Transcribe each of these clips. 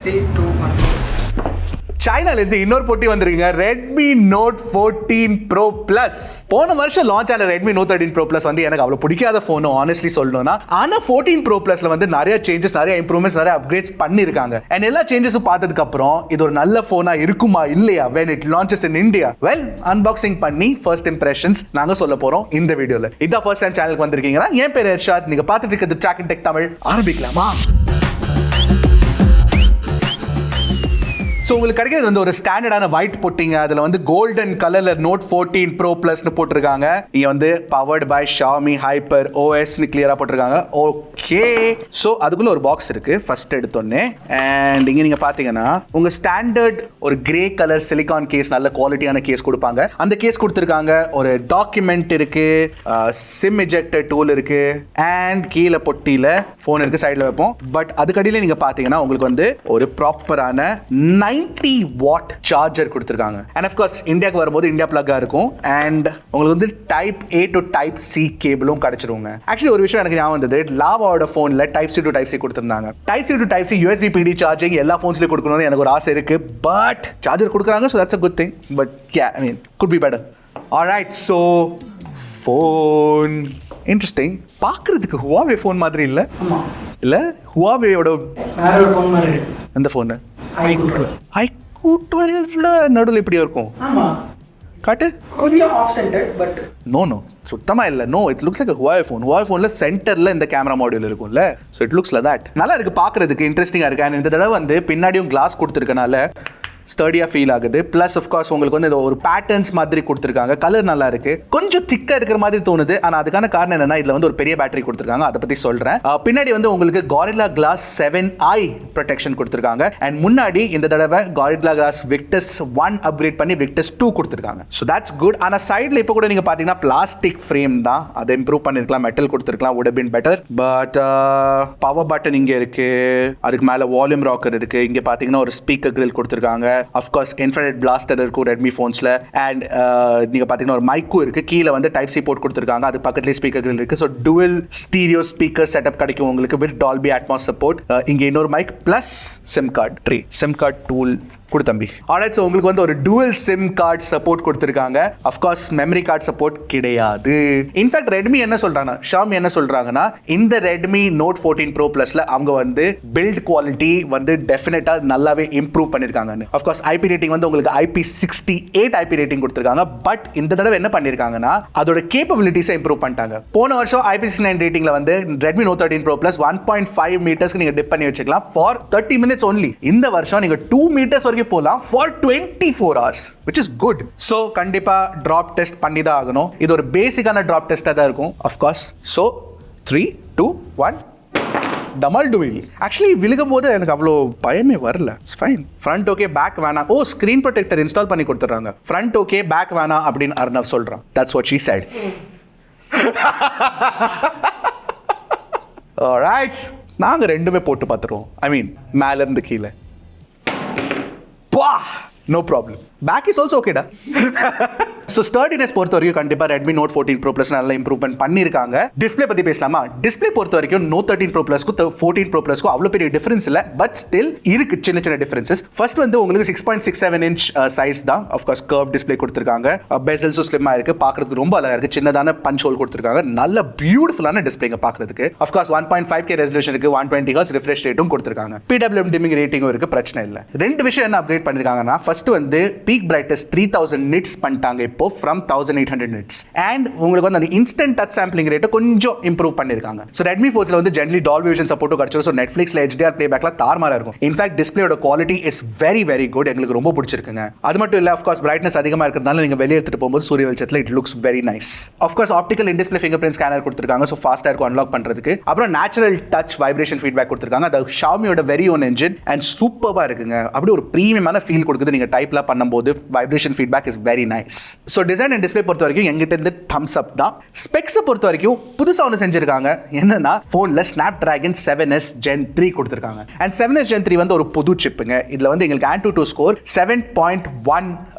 3, 2, 1. சைனால இருந்து இன்னொரு போட்டி வந்திருக்குங்க Redmi Note 14 Pro Plus. போன வருஷம் லான்ச் ஆன Redmi Note 13 Pro Plus வந்து எனக்கு அவ்வளவு பிடிக்காத போன் ஆனஸ்ட்லி சொல்லணும்னா. ஆனா 14 Pro Plusல வந்து நிறைய சேஞ்சஸ், நிறைய இம்ப்ரூவ்மெண்ட்ஸ், நிறைய அப்கிரேட்ஸ் பண்ணிருக்காங்க. அண்ட் எல்லா சேஞ்சஸும் பார்த்ததுக்கு அப்புறம் இது ஒரு நல்ல போனா இருக்குமா இல்லையா when it launches in India? Well, unboxing பண்ணி first impressions நாங்க சொல்ல போறோம் இந்த வீடியோல. இதான் first time சேனலுக்கு வந்திருக்கீங்கன்னா என் பேர் ஹர்ஷாத், நீங்க பார்த்துட்டு இருக்கிறது Trakin Tech தமிழ். ஆரம்பிக்கலாமா? ஸோ உங்களுக்கு கிடைக்கிறது வந்து ஒரு ஸ்டாண்டர்டான ஒயிட் பொட்டிங்க. அதில் வந்து கோல்டன் கலரில் Note 14 Pro Plusன்னு போட்டிருக்காங்க. இங்கே வந்து பவர்டு பை Xiaomi Hyper OSன்னு கிளியராக போட்டிருக்காங்க. ஓகே, ஸோ அதுக்குள்ளே ஒரு பாக்ஸ் இருக்குது ஃபர்ஸ்ட் எடுத்தோடனே. அண்ட் இங்கே நீங்கள் பார்த்தீங்கன்னா உங்கள் ஸ்டாண்டர்ட் ஒரு கிரே கலர் சிலிகான் கேஸ், நல்ல குவாலிட்டியான கேஸ் கொடுப்பாங்க. அந்த கேஸ் கொடுத்துருக்காங்க. ஒரு டாக்குமெண்ட் இருக்குது, சிம் எஜெக்டர் டூல் இருக்குது, அண்ட் கீழே பொட்டியில் ஃபோன் இருக்குது, சைடில் வைப்போம். பட் அதுக்கடியில் நீங்கள் பார்த்தீங்கன்னா உங்களுக்கு வந்து ஒரு ப்ராப்பரான 90 வாட் சார்ஜர் கொடுத்திருக்காங்க. and of course இந்தியாக்கு வரும்போது இந்தியா பிளக்கா இருக்கும். and உங்களுக்கு வந்து type A to type C கேபிளும் கிடைச்சிருங்க. ஆக்சுவலி ஒரு விஷயம் எனக்கு ஞாபகம் வந்தது, லாவாவோட போன்ல type C to type C கொடுத்திருந்தாங்க. Type C to type C USB PD charging எல்லா போன்ஸ்லயும் கொடுக்கணும்னு எனக்கு ஒரு ஆசை இருக்கு. பட் சார்ஜர் கொடுக்குறாங்க, so that's a good thing. but yeah, I mean could be better. alright, so phone interesting. பார்க்கிறதுக்கு Huawei ஃபோன் மாதிரி இல்ல? ஆமா. இல்ல Huaweiயோட வேற ஒரு ஃபோன் மாதிரி இருக்கு. அந்த ஃபோன் i12 நடுவில் இப்படியா இருக்கும்? ஆமா, காட்டு. கொஞ்சம் ஆஃப் சென்டர்ட் பட் நோ சுத்தமா இல்ல. No, it looks like Huawei phone. Huawei phoneல சென்டர்ல இந்த கேமரா மாடியூல் இருக்கும்ல, so it looks like that. நல்லா இருக்கு பார்க்கிறதுக்கு, இன்ட்ரெஸ்டிங்கா இருக்கு. அண்ட் இந்த தடவை வந்து பின்னாடியும் கிளாஸ் கொடுத்துருக்கனால ஸ்டடியா ஃபீல் ஆகுது. பிளஸ் ஆஃப் கோர்ஸ் உங்களுக்கு வந்து ஒரு பேட்டர்ன்ஸ் மாதிரி கொடுத்துருக்காங்க. கலர் நல்லா இருக்கு, கொஞ்சம் திக்கா இருக்கிற மாதிரி தோணுது. ஆனா அதுக்கான காரணம் என்னன்னா இதுல வந்து ஒரு பெரிய பேட்டரி கொடுத்துருக்காங்க, அதை பத்தி சொல்றேன். பின்னாடி வந்து உங்களுக்கு Gorilla Glass 7i ப்ரொடெக்ஷன் கொடுத்துருக்காங்க. அண்ட் முன்னாடி இந்த தடவை Gorilla Glass Victus 1 அப்கிரேட் பண்ணி Victus 2 கொடுத்துருக்காங்க. So that's good. ஆனா சைட்ல இப்போ கூட நீங்க பாத்தீங்கன்னா பிளாஸ்டிக் ஃப்ரேம் தான், அதை இம்ப்ரூவ் பண்ணிருக்கலாம், மெட்டல் கொடுத்துருக்கலாம், would have been better. But power button இங்க இருக்கு, அதுக்கு மேல வால்யூம் ராக்கர் இருக்கு. இங்க பாத்தீங்கன்னா ஒரு ஸ்பீக்கர் கிரில் கொடுத்துருக்காங்க. of course infrared blaster இருக்கும் Redmi phonesல. and நீங்க பாத்தீங்கன்னா ஒரு மைக்கும் இருக்கு. கீழ வந்து டைப் C போர்ட் கொடுத்திருக்காங்க, அது பக்கத்துலயே ஸ்பீக்கர் கிரில் இருக்கு. so dual stereo speaker setup கிடைக்கும் உங்களுக்கு with Dolby Atmos support. இங்க இன்னொரு mic plus SIM card tree, SIM card tool குடு தம்பி. ஆல்ரைட், ஸோ உங்களுக்கு வந்து ஒரு டூவல் சிம் கார்டு சப்போர்ட் கொடுத்துருக்காங்க. அஃப்கோர்ஸ் மெமரி கார்டு சப்போர்ட் கிடையாது. இன்ஃபேக்ட் ரெட்மி என்ன சொல்றாங்க, Xiaomi என்ன சொல்றாங்கன்னா இந்த Redmi Note 14 Pro Plusல அவங்க வந்து பில்ட் குவாலிட்டி வந்து டெஃபினட்டா நல்லாவே இம்ப்ரூவ் பண்ணிருக்காங்க. அஃப்கோர்ஸ் IP ரேட்டிங் வந்து உங்களுக்கு IP68 IP ரேட்டிங் கொடுத்துருக்காங்க. பட் இந்த தடவை என்ன பண்ணிருக்காங்கன்னா அதோட கேப்பபிலிட்டிஸை இம்ப்ரூவ் பண்ணிட்டாங்க. போன வருஷம் IP69 ரேட்டிங்ல வந்து Redmi Note 13 Pro Plus 1.5 மீட்டர்ஸ்க்கு நீங்க டிப் பண்ணி வச்சுக்கலாம் for 30 minutes only. இந்த வருஷம் நீங்க 2 மீட்டர்ஸ் வரைக்கும் போலாம் for 24 hours, which is good. so கண்டிப்பா டிராப் டெஸ்ட் பண்ணி தான் ஆகணும். இது ஒரு பேசிக்கான டிராப் டெஸ்டா தான் இருக்கும் of course. so 3 2 1 டமால் டுவில். ஆக்சுவலி விழுகும் போது எனக்கு அவ்வளோ பயமே வரல. It's fine. Front okay, back வேணா. ஓ, ஸ்கிரீன் ப்ரொடெக்டர் இன்ஸ்டால் பண்ணி கொடுத்துறாங்க. ஃப்ரண்ட் ஓகே, பேக் வேணா அப்படின்னு அர்ணவ் சொல்றான். That's what she said. alright, நாங்க ரெண்டுமே போட்டு பார்த்துருவோம். ஐ மீன் மேல இருந்து கீழே. No problem. Back is also okay da. So sturdiness பொறுத்த வரைக்கும் கண்டிப்பா Redmi Note 14 Pro Plus நல்ல இம்ப்ரூவ்மென்ட் பண்ணிருக்காங்க. டிஸ்ப்ளே பத்தி பேசலாமா? டிஸ்ப்ளே பொறுத்த வரைக்கும் Note 13 Pro Plus க்கு 14 Pro Plus க்கு அவ்வளவு பெரிய டிஃபரன்ஸ் இல்ல. பட் ஸ்டில் இருக்கு சின்ன சின்ன டிஃபரன்சஸ். ஃபர்ஸ்ட் வந்து உங்களுக்கு 6.67 inch சைஸ் தான். ஆஃப் கோர்ஸ் கர்வ் டிஸ்ப்ளே கொடுத்திருக்காங்க. பெசல்ஸும் ஸ்லிம்மா இருக்கு, பார்க்கிறதுக்கு ரொம்ப அழகா இருக்கு. சின்னதான பஞ்ச் ஹோல் கொடுத்திருக்காங்க. நல்ல பியூட்டிஃபுல்லான டிஸ்ப்ளேங்க பார்க்கிறதுக்கு. ஆஃப் கோர்ஸ் 1.5K ரெசல்யூஷன் இருக்கு, 120 Hz ரிஃப்ரெஷ் ரேட்டும் கொடுத்திருக்காங்க. PWM டிமிங் ரேட்டிங்கும் இருக்கு, பிரச்சனை இல்ல. ரெண்டு விஷயம் என்ன அப்கிரேட் பண்ணிருக்காங்கன்னா, ஃபர்ஸ்ட் வந்து பீக் பிரைட்னஸ் 3000 nits பண்ணிட்டாங்க இப்போ from 1800 nits. and உங்களுக்கு வந்து அந்த இன்ஸ்டன்ட் டச் சாம்பிளிங் ரேட் கொஞ்சம் இம்ப்ரூவ் பண்ணிருக்காங்க. so Redmi phonesல வந்து ஜெனரலி Dolby Vision சப்போர்ட்டும் கிடைச்சிரும். so Netflixல HDR playbackல தார்மாரா இருக்கும். இன்ஃபேக்ட் டிஸ்ப்ளேயோட quality is very very good. எங்களுக்கு ரொம்ப பிடிச்சிருக்குங்க. அது மட்டும் இல்ல, ஆஃப் கோர்ஸ் பிரைட்னஸ் அதிகமா இருக்கிறதுனால நீங்க வெளிய எடுத்துட்டு போகும்போது சூரிய வெளிச்சத்துல it looks very nice. Of course optical in display fingerprint scanner கொடுத்திருக்காங்க. so ஃபாஸ்டா இருக்கும் அன்லாக் பண்றதுக்கு. அப்புறம் நேச்சுரல் டச் வைப்ரேஷன் ஃபீட்பேக் கொடுத்திருக்காங்க. அது Xiaomiயோட வெரி ஓன் என்ஜின் அண்ட் சூப்பர்பா இருக்குங்க. அப்படி ஒரு பிரீமியமான ஃபீல் கொடுக்குது நீங்க டைப்ல பண்ணும்போது. Vibration feedback is very nice. So design and display பொறுத்த வரைக்கும் எங்கிட்ட இருந்து தம்ஸ் அப் தான். ஸ்பெக்ஸை பொறுத்த வரைக்கும் புதுசாக ஒன்று செஞ்சிருக்காங்க. என்னன்னா ஃபோனில் Snapdragon 7s Gen 3 கொடுத்துருக்காங்க. அண்ட் 7s Gen 3 வந்து ஒரு புது சிப்புங்க. இதில் வந்து எங்களுக்கு AnTuTu ஸ்கோர் 7.1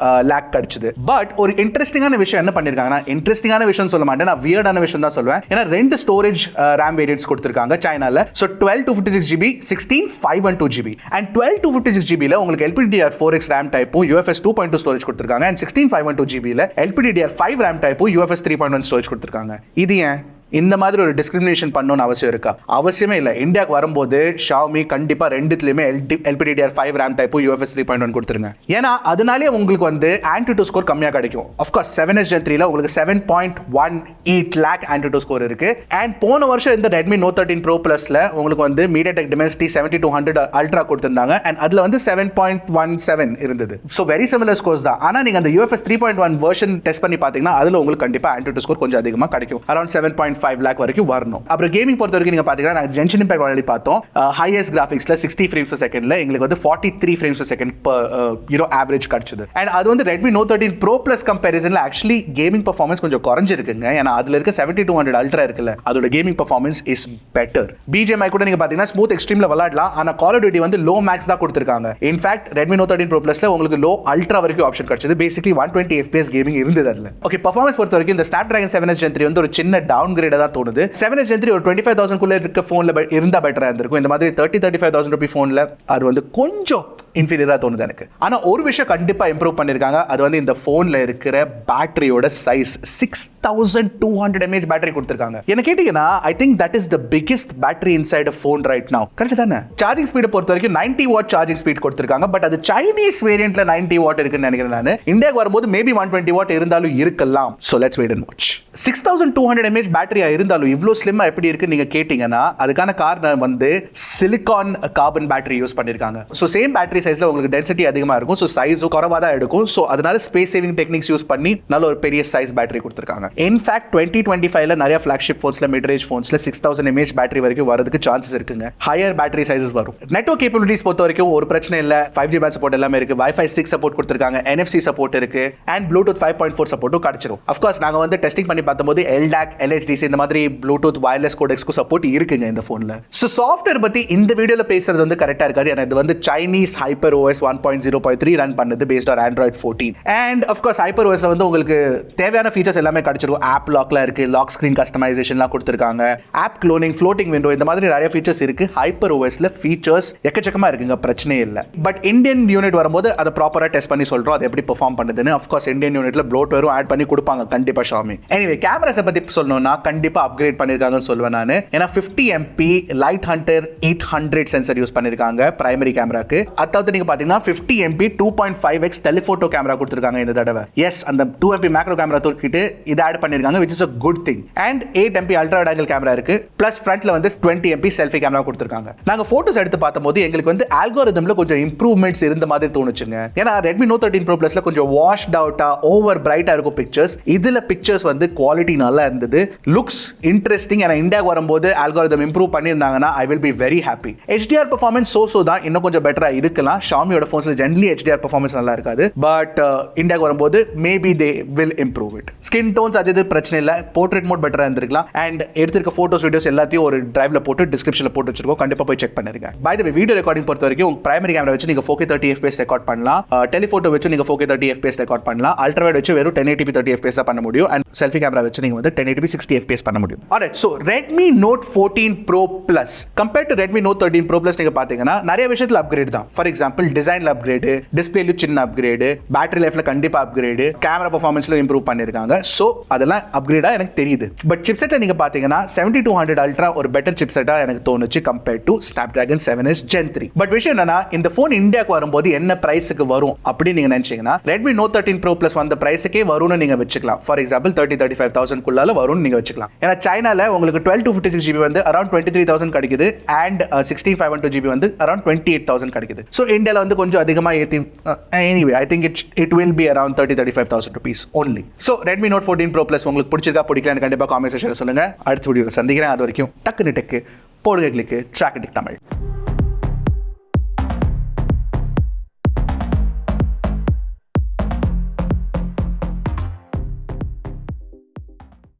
லேக் கிடைச்சது. பட் ஒரு இன்ட்ரெஸ்டிங்கான விஷயம் என்ன பண்ணியிருக்காங்கன்னா, இன்ட்ரெஸ்டிங்கான விஷயம் சொல்ல மாட்டேன், நான் வியர்டான விஷயம் தான் சொல்லுவேன். ஏன்னா 2 ஸ்டோரேஜ் RAM வேரியன்ட்ஸ் கொடுத்துருக்காங்க சைனால. So 12 to 56GB, 16 512GB. And 12 to 56GB உங்களுக்கு LPDDR4X RAM டைப்பும் UFS 2.2 ஸ்டோரேஜ் கொடுத்துருக்காங்க. And 16 512GB LPDDR5 RAM டைப்பும் UFS 3.1 storage கொடுத்துருக்காங்க. இது ஏன் இந்த மாதிரி ஒரு டிஸ்கிரிமினேஷன் பண்ணணும்னு அவசியம் இருக்கா? அவசியமே இல்லை. இந்தியாவுக்கு வரும்போது Xiaomi கண்டிப்பா ரெண்டுத்துலயுமே LPDDR5 RAM டைப் UFS 3.1 கொடுத்துருங்க. ஏன்னா அதனாலே உங்களுக்கு வந்து AnTuTu ஸ்கோர் கம்மியாக கிடைக்கும். ஆஃப்கோர்ஸ் 7s Gen 3 உங்களுக்கு 7.18 லேக் AnTuTu ஸ்கோர் இருக்கு. அண்ட் போன வருஷம் இந்த Redmi Note 13 Pro Plusல உங்களுக்கு வந்து MediaTek Dimensity 7200 Ultra கொடுத்திருந்தாங்க. அண்ட் அதுல வந்து 7.17 இருந்தது. ஸோ வெரி சிமிலர் ஸ்கோர்ஸ் தான். ஆனா நீங்க அந்த UFS 3.1 வெர்ஷன் டெஸ்ட் பண்ணி பார்த்தீங்கன்னா அதுல உங்களுக்கு கண்டிப்பா AnTuTu ஸ்கோர் கொஞ்சம் அதிகமாக கிடைக்கும். அரௌண்ட் 7.5 lakh வரைக்கும் வரணும். அப்புறம் கேமிங் பொறுத்த வரைக்கும் நீங்க பாத்தீங்கன்னா நான் ஜென்ஷன் இம்பாக்ட் ஆல்ரெடி பார்த்தோம். ஹையஸ்ட் கிராஃபிக்ஸ்ல 60 frames per secondல எங்களுக்கு வந்து 43 frames per second ஆவரேஜ் கிடைச்சது. அண்ட் அது வந்து Redmi Note 13 Pro Plus கம்பேரிசன்ல ஆக்சுவலி கேமிங் பெர்ஃபார்மன்ஸ் கொஞ்சம் குறைஞ்சிருக்குங்க. ஏன்னா அதுல இருக்க 7200 Ultra இருக்குல்ல, அதோட gaming performance is better. BGMI கூட நீங்க பாத்தீங்கன்னா ஸ்மூத் எக்ஸ்ட்ரீம்ல விளையாடலாம். ஆனா Call of Duty வந்து லோ மேக்ஸ் தான் கொடுத்திருக்காங்க. இன்ஃபேக்ட் Redmi Note 13 Pro Plusல உங்களுக்கு லோ அல்ட்ரா வரைக்கும் ஆப்ஷன் கிடைச்சது. பேசிக்கலி 120 FPS கேமிங் இருந்தது அதுல. ஓகே, பெர்ஃபார்மன்ஸ் பொறுத்த வரைக்கும் இந்த Snapdragon 7s Gen 3 வந்து ஒரு சின்ன டவுன்கிரேட் தான் தோணுது. 7s Gen 3 ஒரு 25,000 குள்ள இருக்க போன்ல இருந்தா பெட்டரா இருந்திருக்கும். இந்த மாதிரி 35,000 ரூபாய் போன்ல அது வந்து கொஞ்சம் இன்ஃபீரியரா தோணுது எனக்கு. ஆனா ஒரு விஷயம் கண்டிப்பா இம்ப்ரூவ் பண்ணிருக்காங்க. அது வந்து இந்த போன்ல இருக்கிற பேட்டரியோட சைஸ் 6200 mAh பேட்டரி கொடுத்திருக்காங்க. என்ன கேட்டீங்கன்னா I think that is the biggest battery inside a phone right now. Correct தானே? சார்ஜிங் ஸ்பீட் பொறுத்த வரைக்கும் 90 வாட் சார்ஜிங் ஸ்பீட் கொடுத்திருக்காங்க. பட் அது சைனீஸ் வேரியன்ட்ல 90 வாட் இருக்குன்னு நினைக்கிறேன் நான். இந்தியாவுக்கு வரும்போது மேபி 120 வாட் இருந்தாலும் இருக்கலாம். So let's wait and watch. 6200 mAh பேட்டரியா இருந்தாலும் இவ்ளோ ஸ்லிம்மா எப்படி இருக்கு நீங்க கேட்டீங்கன்னா அதுக்கான காரணம் வந்து சிலிகான் கார்பன் பேட்டரி யூஸ் பண்ணிருக்காங்க. சோ சேம் பேட்டரி சைஸ்ல உங்களுக்கு டென்சிட்டி அதிகமா இருக்கும். சோ சைஸும் குறைவா தான் எடுக்கும். சோ அதனால ஸ்பேஸ் சேவிங் டெக்னிக்ஸ் யூஸ் பண்ணி நல்ல ஒரு பெரிய சைஸ் பேட்டரி கொடுத்திருக்காங்க. இன்ஃபேக்ட் 2025ல நிறைய ஃபிளாக்ஷிப் ஃபோன்ஸ்ல மிட் ரேஞ்ச் ஃபோன்ஸ்ல 6000 mAh பேட்டரி வரைக்கும் வரதுக்கு சான்சஸ் இருக்குங்க. ஹையர் பேட்டரி சைஸஸ் வரும். நெட்வொர்க் கேப்பபிலிட்டிஸ் பொறுத்த வரைக்கும் ஒரு பிரச்சனை இல்ல. 5G பேண்ட் சப்போர்ட் எல்லாமே இருக்கு. Wi-Fi 6 சப்போர்ட் கொடுத்திருக்காங்க. NFC சப்போர்ட் இருக்கு. அண்ட் Bluetooth 5.4 சப்போர்ட்டும் கிடைச்சிரும். ஆஃப் கோர்ஸ் நாங்க வந்து டெஸ்டிங் பண்ணி பார்த்தபோது LDAC, LHDC இந்த மாதிரி Bluetooth wireless codecsக்கு சப்போர்ட் இருக்குங்க இந்த போன்ல. சோ சாஃப்ட்வேர் பத்தி இந்த வீடியோல பேசுறது வந்து கரெக்ட்டா இருக்காது. ஏன்னா இது வந்து Chinese HyperOS 1.0.3 ரன் பண்ணுது based on Android 14. and of course HyperOS ல வந்து உங்களுக்கு தேவையான ஃபீச்சர்ஸ் எல்லாமே கிடைச்சிரும். ஆப் லாக்ல இருக்கு, லாக் ஸ்கிரீன் கஸ்டமைசேஷன்லாம் கொடுத்திருக்காங்க, ஆப் க்ளோனிங், ஃப்ளோட்டிங் விண்டோ இந்த மாதிரி நிறைய ஃபீச்சர்ஸ் இருக்கு. HyperOS ல ஃபீச்சர்ஸ் எக்கச்சக்கமா இருக்குங்க, பிரச்சனையே இல்ல. பட் இந்தியன் யூனிட் வரும்போது அதை ப்ராப்பரா டெஸ்ட் பண்ணி சொல்றோம் அது எப்படி பெர்ஃபார்ம் பண்ணுதுன்னு. of course இந்தியன் யூனிட்ல ப்ளோட்வேரும் ஆட் பண்ணி கொடுப்பாங்க கண்டிப்பா Xiaomi. எனிவே கேமராஸ் பத்தி சொல்லணும்னா கண்டிப்பா அப்கிரேட் பண்ணிருக்காங்கன்னு சொல்லுவேன் நான். ஏன்னா 50 MP light hunter 800 sensor use பண்ணிருக்காங்க பிரைமரி கேமராக்கு. அதாவது நீங்க பாத்தீங்கன்னா 50 MP 2.5x டெலிஃபோட்டோ கேமரா கொடுத்திருக்காங்க இந்த தடவை. எஸ், அந்த 2 MP மேக்ரோ கேமரா தூக்கிட்டு இத ஆட் பண்ணிருக்காங்க, which is a good thing. and 8 MP ultra wide angle camera இருக்கு. பிளஸ் ஃப்ரண்ட்ல வந்து 20 MP செல்ஃபி கேமரா கொடுத்திருக்காங்க. நாங்க போட்டோஸ் எடுத்து பார்த்தபோது எங்களுக்கு வந்து அல்காரிதம்ல கொஞ்சம் இம்ப்ரூவ்மெண்ட்ஸ் இருந்த மாதிரி தோணுச்சுங்க. ஏன்னா Redmi Note 13 Pro Plusல கொஞ்சம் வாஷ்ட் அவுட்டா ஓவர் பிரைட்டா இருக்கும் பிக்சர்ஸ். இதுல பிக்சர்ஸ் வந்து குவாலிட்டி நல்லா இருந்தது. Looks interesting. ஏன்னா இந்தியாவுக்கு வரும்போது அல்காரிதம் இம்ப்ரூவ் பண்ணியிருந்தாங்கன்னா I will be very happy. HDR performance so தான் இன்னும் கொஞ்சம் பெட்டரா இருக்கலாம். Xiaomiயோட ஃபோன்ஸ்ல ஜெனரலி HDR பெர்ஃபார்மன்ஸ் நல்லா இருக்காது. பட் இந்தியாவுக்கு வரும்போது maybe they will improve it. Skin don'ts அது பிரச்சனை இல்லை. போர்ட்ரேட் மோட் பெட்டரா இருந்திருக்கலாம். அண்ட் எடுத்திருக்க போட்டோஸ் வீடியோஸ் எல்லாத்தையும் ஒரு டிரைவ்ல போட்டு டிஸ்கிரிப்ஷன்ல போட்டு வச்சிருக்கோம், கண்டிப்பா போய் செக் பண்ணிருங்க. By the way video recording பொறுத்த வரைக்கும் பிரைமரி கேமரா வச்சு நீங்க 4K 30 FPS ரெக்கார்ட் பண்ணலாம். டெலிஃபோட்டோ வச்சு நீங்க 4K 30 FPS ரெக்கார்ட் பண்ணலாம். அல்ட்ரா வைட் வச்சு வெறும் 1080p 30 FPS பண்ண முடியும். அண்ட் செல்ஃபி கேமரா வச்சு நீங்க வந்து 1080p 60 FPS பண்ண முடியும். Alright, so Redmi Note 14 Pro Plus compared to Redmi Note 13 Pro Plus நீங்க பாத்தீங்கன்னா நிறைய விஷயத்துல அப்கிரேட் தான். ஃபார் எக்ஸாம்பிள் டிசைன்ல அப்கிரேட், டிஸ்பிளேல சின்ன அப்கிரேட், பேட்டரி லைஃப்ல கண்டிப்பா அப்கிரேட், கேமரா பெர்ஃபார்மன்ஸ்ல இம்ப்ரூவ் பண்ணிருக்காங்க. சோ அதெல்லாம் அப்கிரேடா எனக்கு தெரியுது. பட் சிப்செட்ல நீங்க பாத்தீங்கன்னா 7200 Ultra ஒரு பெட்டர் சிப்செட்டா எனக்கு தோணுச்சு compared to Snapdragon 7s Gen 3. But விஷயம் என்னன்னா இந்த போன் இந்தியாக்கு வரும்போது என்ன பிரைஸ்க்கு வரும் அப்படி நீங்க நினைச்சீங்கன்னா Redmi Note 13 Pro Plus வந்த பிரைஸ்க்கே வரும்னு நீங்க வச்சுக்கலாம். ஃபார் எக்ஸாம்பிள் 30-35,000 குள்ளால வரும்னு நீங்க வச்சுக்கலாம். ஏன்னா சைனால உங்களுக்கு 12 to 56GB வந்து அரௌண்ட் 23,000 கிடைக்குது. அண்ட் 16 512GB வந்து அரௌண்ட் 28,000 கிடைக்குது. ஸோ இந்தியாவில் வந்து கொஞ்சம் அதிகமாக ஏற்றி anyway I think it will be around 30-35,000 rupees only. So Redmi Note 14 Pro Plus உங்களுக்கு பிடிச்சிருக்கா பிடிக்கலன்னு கண்டிப்பாக காமெண்ட் செக்ஷனில் சொல்லுங்க. அடுத்த வீடியோவில் சந்திக்கிறேன். அது வரைக்கும் டக்குனு டெக்கு போடுங்க கிளிக்கு Trakin தமிழ்.